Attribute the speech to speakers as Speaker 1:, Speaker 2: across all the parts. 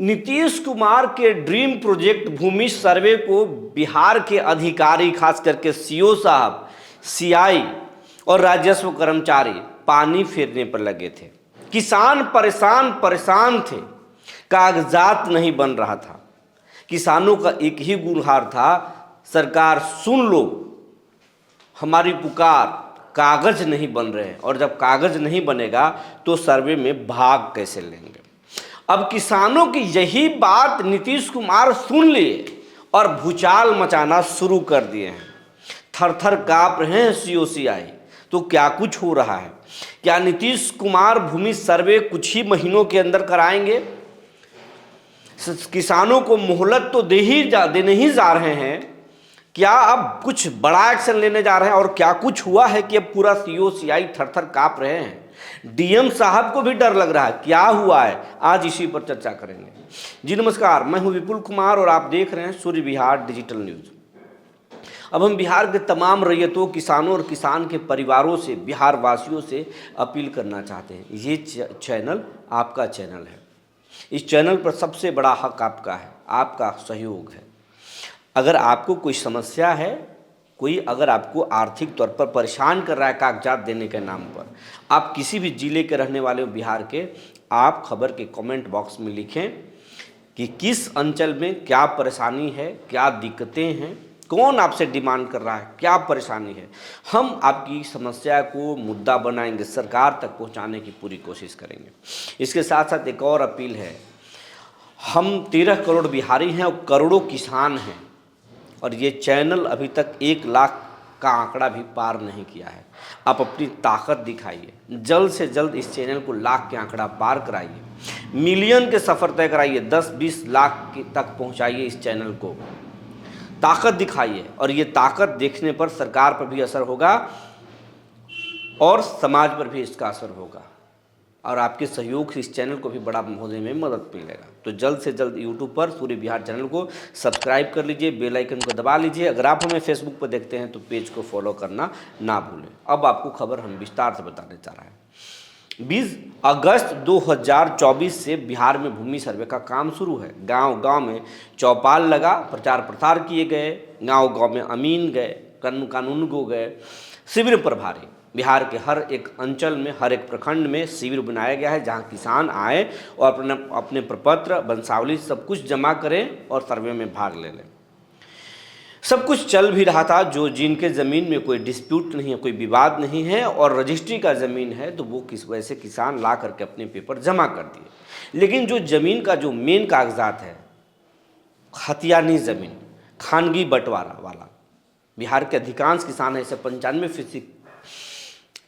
Speaker 1: नीतीश कुमार के dream project भूमि सर्वे को बिहार के अधिकारी, खास करके सीओ साहब, सीआई और राजस्व कर्मचारी पानी फेरने पर लगे थे। किसान परेशान थे, कागजात नहीं बन रहा था। किसानों का एक ही गुहार था, सरकार सुन लो हमारी पुकार, कागज नहीं बन रहे हैं, और जब कागज नहीं बनेगा तो सर्वे में भाग कैसे लेंगे। अब किसानों की यही बात नीतीश कुमार सुन लिए और भूचाल मचाना शुरू कर दिए हैं। थर थर काँप रहे हैं सीओसीआई। तो क्या कुछ हो रहा है? क्या नीतीश कुमार भूमि सर्वे कुछ ही महीनों के अंदर कराएंगे? किसानों को मोहलत तो देने ही जा रहे हैं, क्या अब कुछ बड़ा एक्शन लेने जा रहे हैं? और क्या कुछ हुआ है कि अब पूरा सीओसीआई थर थर काँप रहे हैं? डीएम साहब को भी डर लग रहा है। क्या हुआ है, आज इसी पर चर्चा करेंगे। जी नमस्कार, मैं हूं विपुल कुमार और आप देख रहे हैं सूर्य विहार डिजिटल न्यूज। अब हम बिहार के तमाम रैयतों, किसानों और किसान के परिवारों से, बिहार वासियों से अपील करना चाहते हैं। ये चैनल आपका चैनल है। इस चैनल पर सबसे बड़ा हक आपका है, आपका सहयोग है। अगर आपको कोई समस्या है, कोई अगर आपको आर्थिक तौर पर परेशान कर रहा है कागजात देने के नाम पर, आप किसी भी ज़िले के रहने वाले हो बिहार के, आप खबर के कमेंट बॉक्स में लिखें कि किस अंचल में क्या परेशानी है, क्या दिक्कतें हैं, कौन आपसे डिमांड कर रहा है, क्या परेशानी है। हम आपकी समस्या को मुद्दा बनाएंगे, सरकार तक पहुंचाने की पूरी कोशिश करेंगे। इसके साथ साथ एक और अपील है, हम 13 करोड़ बिहारी हैं और करोड़ों किसान हैं, और ये चैनल अभी तक 1 लाख का आंकड़ा भी पार नहीं किया है। आप अपनी ताकत दिखाइए, जल्द से जल्द इस चैनल को लाख के आंकड़ा पार कराइए, मिलियन के सफ़र तय कराइए, 10-20 लाख तक पहुंचाइए इस चैनल को। ताकत दिखाइए, और ये ताकत देखने पर सरकार पर भी असर होगा और समाज पर भी इसका असर होगा, और आपके सहयोग से इस चैनल को भी बड़ा होने में मदद मिलेगा। तो जल्द से जल्द यूट्यूब पर सूर्य विहार चैनल को सब्सक्राइब कर लीजिए, बेल आइकन को दबा लीजिए। अगर आप हमें फेसबुक पर देखते हैं तो पेज को फॉलो करना ना भूलें। अब आपको खबर हम विस्तार से बताने जा रहे हैं। 20 अगस्त 2024 से बिहार में भूमि सर्वे का काम शुरू है। गांव गांव में चौपाल लगा, प्रचार प्रसार किए गए, गांव गांव में अमीन गए, कानून गो गए, शिविर प्रभारी। बिहार के हर एक अंचल में, हर एक प्रखंड में शिविर बनाया गया है, जहां किसान आए और अपने प्रपत्र, वंशावली सब कुछ जमा करें और सर्वे में भाग ले लें। सब कुछ चल भी रहा था। जो जिनके ज़मीन में कोई डिस्प्यूट नहीं है, कोई विवाद नहीं है और रजिस्ट्री का ज़मीन है, तो वो किस वजह से किसान ला करके अपने पेपर जमा कर दिए। लेकिन जो ज़मीन का जो मेन कागजात है, खतियानी ज़मीन, खानगी बंटवारा वाला, बिहार के अधिकांश किसान ऐसे 95%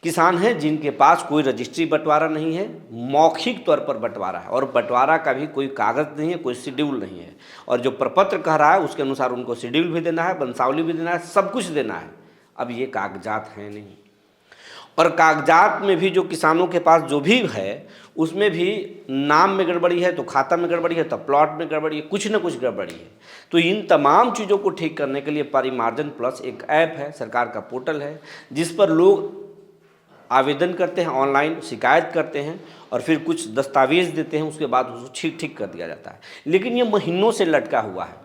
Speaker 1: किसान हैं जिनके पास कोई रजिस्ट्री बंटवारा नहीं है, मौखिक तौर पर बंटवारा है, और बंटवारा का भी कोई कागज़ नहीं है, कोई शेड्यूल नहीं है। और जो प्रपत्र कह रहा है उसके अनुसार उनको शेड्यूल भी देना है, वंशावली भी देना है, सब कुछ देना है। अब ये कागजात हैं नहीं, और कागजात में भी जो किसानों के पास जो भी है उसमें भी नाम में गड़बड़ी है, तो खाता में गड़बड़ी है, तो प्लॉट में गड़बड़ी है, कुछ ना कुछ गड़बड़ी है। तो इन तमाम चीज़ों को ठीक करने के लिए परिमार्जन प्लस एक ऐप है, सरकार का पोर्टल है, जिस पर लोग आवेदन करते हैं, ऑनलाइन शिकायत करते हैं और फिर कुछ दस्तावेज देते हैं, उसके बाद उसको ठीक कर दिया जाता है। लेकिन ये महीनों से लटका हुआ है।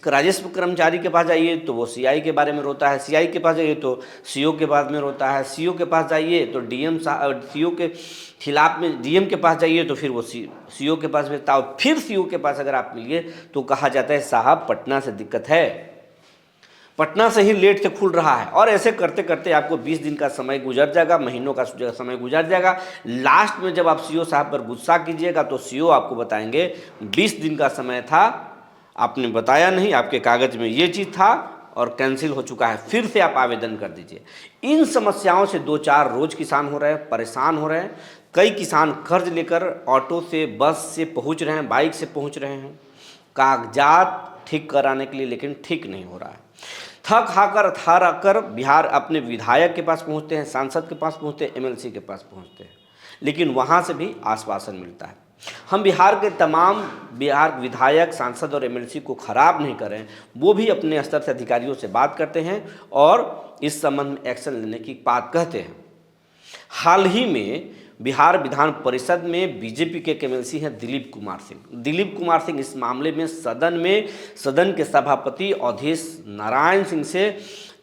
Speaker 1: राजस्व कर्मचारी के पास जाइए तो वो सीआई के बारे में रोता है, सीआई के पास जाइए तो सीओ के बारे में रोता है, सीओ के पास जाइए तो डीएम सीओ के खिलाफ में डीएम के पास जाइए तो फिर वो सीओ के पास भेजता है, फिर सीओ के पास अगर आप मिलिए तो कहा जाता है साहब पटना से दिक्कत है, पटना से ही लेट से खुल रहा है। और ऐसे करते करते आपको 20 दिन का समय गुजर जाएगा, महीनों का समय गुजर जाएगा। लास्ट में जब आप सीओ साहब पर गुस्सा कीजिएगा तो सीओ आपको बताएंगे 20 दिन का समय था, आपने बताया नहीं, आपके कागज में ये चीज़ था और कैंसिल हो चुका है, फिर से आप आवेदन कर दीजिए। इन समस्याओं से 2-4 रोज किसान हो रहे हैं, परेशान हो रहे हैं। कई किसान कर्ज लेकर ऑटो से, बस से पहुँच रहे हैं, बाइक से पहुँच रहे हैं कागजात ठीक कराने के लिए, लेकिन ठीक नहीं हो रहा है। थक हाकर थार कर बिहार अपने विधायक के पास पहुंचते हैं, सांसद के पास पहुंचते हैं, एमएलसी के पास पहुंचते हैं, लेकिन वहां से भी आश्वासन मिलता है। हम बिहार के तमाम विधायक, सांसद और एमएलसी को खराब नहीं करें, वो भी अपने स्तर से अधिकारियों से बात करते हैं और इस संबंध में एक्शन लेने की बात कहते हैं। हाल ही में बिहार विधान परिषद में बीजेपी के एमएलसी हैं दिलीप कुमार सिंह। दिलीप कुमार सिंह इस मामले में सदन के सभापति अवधेश नारायण सिंह से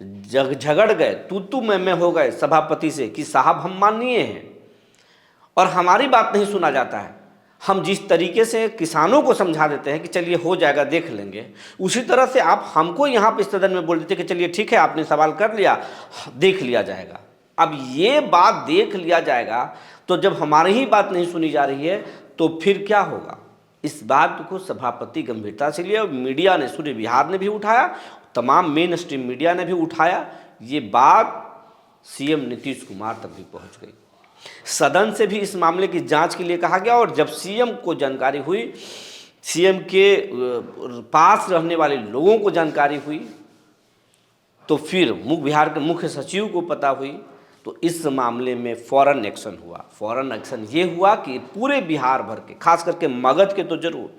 Speaker 1: झगड़ गए, तू मैं हो गए सभापति से कि साहब हम माननीय हैं और हमारी बात नहीं सुना जाता है। हम जिस तरीके से किसानों को समझा देते हैं कि चलिए हो जाएगा देख लेंगे, उसी तरह से आप हमको यहाँ पे सदन में बोल देते कि चलिए ठीक है आपने सवाल कर लिया, देख लिया जाएगा। अब ये बात देख लिया जाएगा तो जब हमारी ही बात नहीं सुनी जा रही है तो फिर क्या होगा? इस बात को सभापति गंभीरता से लिए और मीडिया ने, सूर्य विहार ने भी उठाया, तमाम मेन स्ट्रीम मीडिया ने भी उठाया। ये बात सीएम नीतीश कुमार तक भी पहुंच गई। सदन से भी इस मामले की जांच के लिए कहा गया और जब सीएम को जानकारी हुई, सीएम के पास रहने वाले लोगों को जानकारी हुई, तो फिर बिहार के मुख्य सचिव को पता हुई, तो इस मामले में फौरन एक्शन हुआ। फौरन एक्शन ये हुआ कि पूरे बिहार भर के, खास करके मगध के तो जरूर,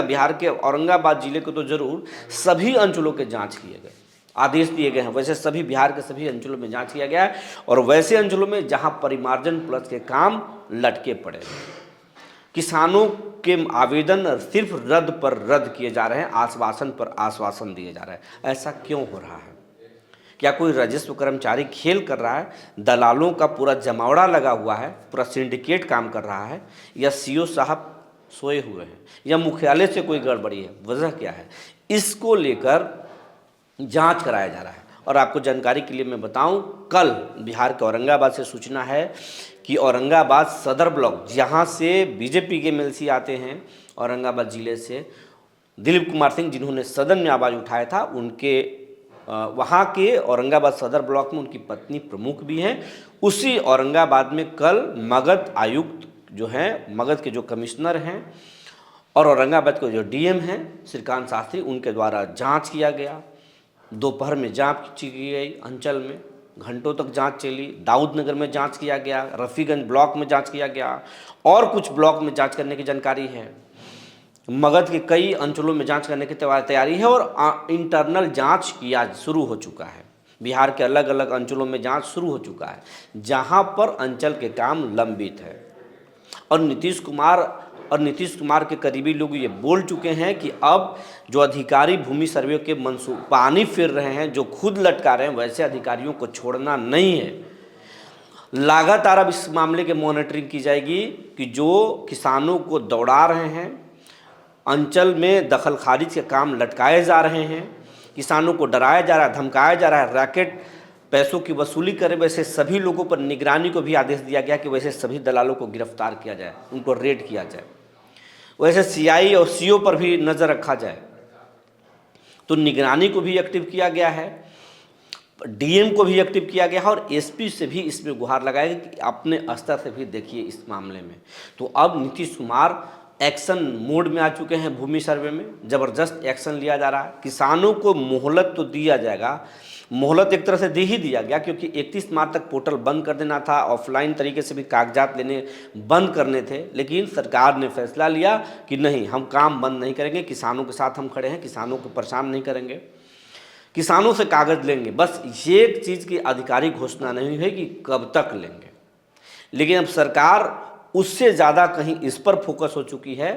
Speaker 1: बिहार के औरंगाबाद जिले के तो जरूर, सभी अंचलों के जांच किए गए, आदेश दिए गए हैं। वैसे सभी बिहार के सभी अंचलों में जांच किया गया है और वैसे अंचलों में जहां परिमार्जन प्लस के काम लटके पड़े हैं, किसानों के आवेदन सिर्फ रद्द पर रद्द किए जा रहे हैं, आश्वासन पर आश्वासन दिए जा रहे हैं। ऐसा क्यों हो रहा है? क्या कोई राजस्व कर्मचारी खेल कर रहा है? दलालों का पूरा जमावड़ा लगा हुआ है, पूरा सिंडिकेट काम कर रहा है, या सीओ साहब सोए हुए हैं, या मुख्यालय से कोई गड़बड़ी है? वजह क्या है? इसको लेकर जांच कराया जा रहा है। और आपको जानकारी के लिए मैं बताऊं, कल बिहार के औरंगाबाद से सूचना है कि औरंगाबाद सदर ब्लॉक, जहां से बीजेपी के एमएलसी आते हैं, औरंगाबाद जिले से दिलीप कुमार सिंह, जिन्होंने सदन में आवाज़ उठाया था, उनके वहाँ के औरंगाबाद सदर ब्लॉक में उनकी पत्नी प्रमुख भी हैं। उसी औरंगाबाद में कल मगध आयुक्त जो हैं, मगध के जो कमिश्नर हैं और औरंगाबाद के जो डीएम हैं श्रीकांत शास्त्री, उनके द्वारा जांच किया गया। दोपहर में जांच की गई, अंचल में घंटों तक जांच चली, दाऊदनगर में जांच किया गया, रफीगंज ब्लॉक में जांच किया गया और कुछ ब्लॉक में जांच करने की जानकारी है। मगध के कई अंचलों में जांच करने की तैयारी है और इंटरनल जांच किया शुरू हो चुका है। बिहार के अलग अलग अंचलों में जांच शुरू हो चुका है, जहां पर अंचल के काम लंबित है। और नीतीश कुमार के करीबी लोग ये बोल चुके हैं कि अब जो अधिकारी भूमि सर्वे के पानी फेर रहे हैं, जो खुद लटका रहे हैं, वैसे अधिकारियों को छोड़ना नहीं है। लगातार अब इस मामले की मॉनिटरिंग की जाएगी कि जो किसानों को दौड़ा रहे हैं, अंचल में दखल खारिज के काम लटकाए जा रहे हैं, किसानों को डराया जा रहा है, धमकाया जा रहा है, रैकेट पैसों की वसूली करे, वैसे सभी लोगों पर निगरानी को भी आदेश दिया गया कि वैसे सभी दलालों को गिरफ्तार किया जाए, उनको रेड किया जाए। वैसे सीआई और सीओ पर भी नज़र रखा जाए। तो निगरानी को भी एक्टिव किया गया है, डीएम को भी एक्टिव किया गया है और एसपी से भी इसमें गुहार लगाएगा कि अपने स्तर से भी देखिए इस मामले में। तो अब नीतीश कुमार एक्शन मोड में आ चुके हैं। भूमि सर्वे में ज़बरदस्त एक्शन लिया जा रहा है। किसानों को मोहलत तो दिया जाएगा, मोहलत एक तरह से दे ही दिया गया, क्योंकि 31 मार्च तक पोर्टल बंद कर देना था, ऑफलाइन तरीके से भी कागजात लेने बंद करने थे। लेकिन सरकार ने फैसला लिया कि नहीं, हम काम बंद नहीं करेंगे, किसानों के साथ हम खड़े हैं, किसानों को परेशान नहीं करेंगे, किसानों से कागज़ लेंगे। बस ये एक चीज़ की आधिकारिक घोषणा नहीं है कि कब तक लेंगे, लेकिन अब सरकार उससे ज़्यादा कहीं इस पर फोकस हो चुकी है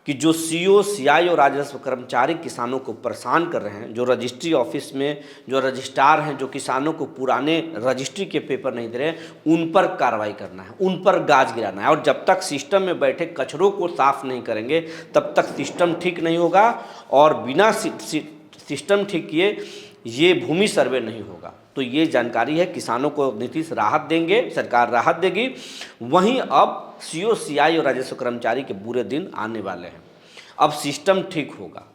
Speaker 1: कि जो सीओ, सीआई और राजस्व कर्मचारी किसानों को परेशान कर रहे हैं, जो रजिस्ट्री ऑफिस में जो रजिस्ट्रार हैं, जो किसानों को पुराने रजिस्ट्री के पेपर नहीं दे रहे हैं, उन पर कार्रवाई करना है, उन पर गाज गिराना है। और जब तक सिस्टम में बैठे कचरों को साफ नहीं करेंगे, तब तक सिस्टम ठीक नहीं होगा और बिना सिस्टम ठीक किए ये भूमि सर्वे नहीं होगा। तो ये जानकारी है, किसानों को नीतीश राहत देंगे, सरकार राहत देगी। वहीं अब सीओ, सीआई और राजस्व कर्मचारी के बुरे दिन आने वाले हैं। अब सिस्टम ठीक होगा।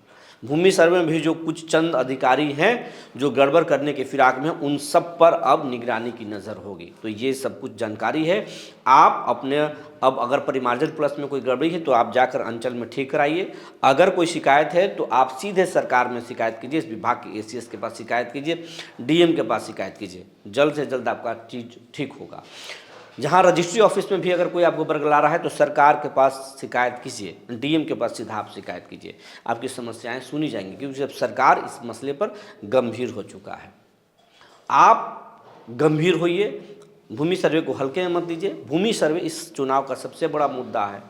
Speaker 1: भूमि सर्वे में भी जो कुछ चंद अधिकारी हैं जो गड़बड़ करने के फिराक में हैं, उन सब पर अब निगरानी की नज़र होगी। तो ये सब कुछ जानकारी है। आप अपने अब अगर परिमार्जन प्लस में कोई गड़बड़ी है तो आप जाकर अंचल में ठीक कराइए। अगर कोई शिकायत है तो आप सीधे सरकार में शिकायत कीजिए, इस विभाग के एसीएस के पास शिकायत कीजिए, डीएम के पास शिकायत कीजिए। जल्द से जल्द आपका चीज़ ठीक होगा। जहाँ रजिस्ट्री ऑफिस में भी अगर कोई आपको बरगला रहा है तो सरकार के पास शिकायत कीजिए, डीएम के पास सीधा आप शिकायत कीजिए, आपकी समस्याएं सुनी जाएंगी, क्योंकि जब सरकार इस मसले पर गंभीर हो चुका है। आप गंभीर होइए, भूमि सर्वे को हल्के में मत लीजिए। भूमि सर्वे इस चुनाव का सबसे बड़ा मुद्दा है।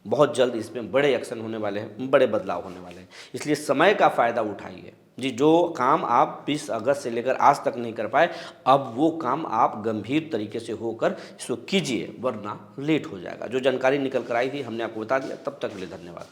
Speaker 1: बहुत जल्द इसमें बड़े एक्शन होने वाले हैं, बड़े बदलाव होने वाले हैं, इसलिए समय का फ़ायदा उठाइए जी। जो काम आप 20 अगस्त से लेकर आज तक नहीं कर पाए, अब वो काम आप गंभीर तरीके से होकर इसको कीजिए, वरना लेट हो जाएगा। जो जानकारी निकल कर आई थी हमने आपको बता दिया। तब तक के लिए धन्यवाद।